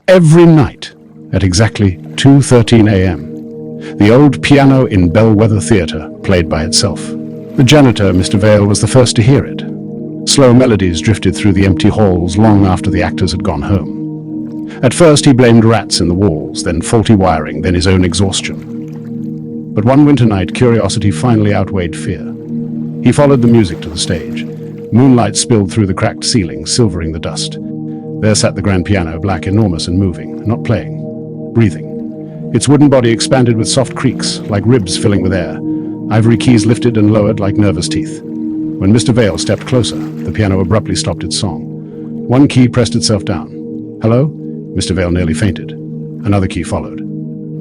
Every night at exactly 2:13 a.m., the old piano in Bellwether Theatre played by itself. The janitor, Mr. Vale, was the first to hear it. Slow melodies drifted through the empty halls long after the actors had gone home. At first he blamed rats in the walls, then faulty wiring, then his own exhaustion. But one winter night, curiosity finally outweighed fear. He followed the music to the stage. Moonlight spilled through the cracked ceiling, silvering the dust. There sat the grand piano, black, enormous and moving, not playing, breathing. Its wooden body expanded with soft creaks, like ribs filling with air. Ivory keys lifted and lowered like nervous teeth. When Mr. Vale stepped closer, the piano abruptly stopped its song. One key pressed itself down. "Hello?" Mr. Vale nearly fainted. Another key followed.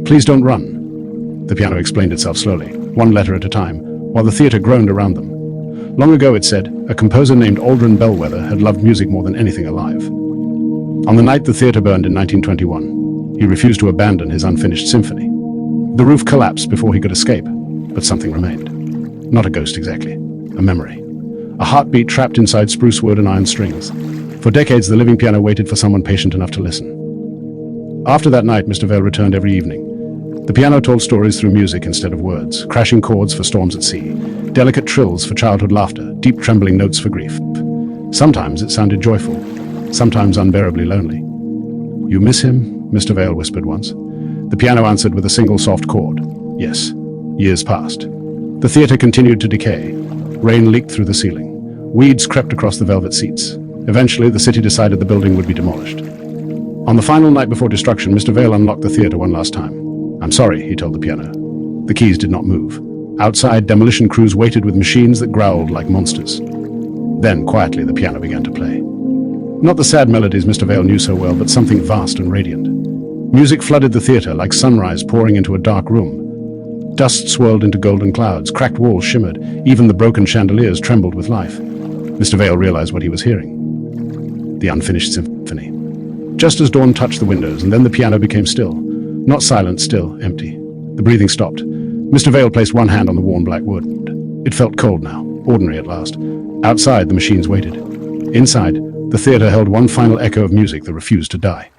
"Please don't run." The piano explained itself slowly, one letter at a time, while the theatre groaned around them. Long ago, it said, a composer named Aldrin Bellwether had loved music more than anything alive. On the night the theatre burned in 1921, he refused to abandon his unfinished symphony. The roof collapsed before he could escape, but something remained. Not a ghost exactly, a memory. A heartbeat trapped inside spruce wood and iron strings. For decades, the living piano waited for someone patient enough to listen. After that night, Mr. Vale returned every evening. The piano told stories through music instead of words, crashing chords for storms at sea, delicate trills for childhood laughter, deep trembling notes for grief. Sometimes it sounded joyful, sometimes unbearably lonely. "You miss him?" Mr. Vale whispered once. The piano answered with a single soft chord. Yes. Years passed. The theatre continued to decay. Rain leaked through the ceiling. Weeds crept across the velvet seats. Eventually, the city decided the building would be demolished. On the final night before destruction, Mr. Vale unlocked the theatre one last time. "I'm sorry," he told the piano. The keys did not move. Outside, demolition crews waited with machines that growled like monsters. Then, quietly, the piano began to play. Not the sad melodies Mr. Vale knew so well, but something vast and radiant. Music flooded the theatre like sunrise pouring into a dark room. Dust swirled into golden clouds, cracked walls shimmered, even the broken chandeliers trembled with life. Mr. Vale realized what he was hearing. The unfinished symphony. Just as dawn touched the windows, and then the piano became still. Not silent, still, empty. The breathing stopped. Mr. Vale placed one hand on the worn black wood. It felt cold now, ordinary at last. Outside, the machines waited. Inside, the theatre held one final echo of music that refused to die.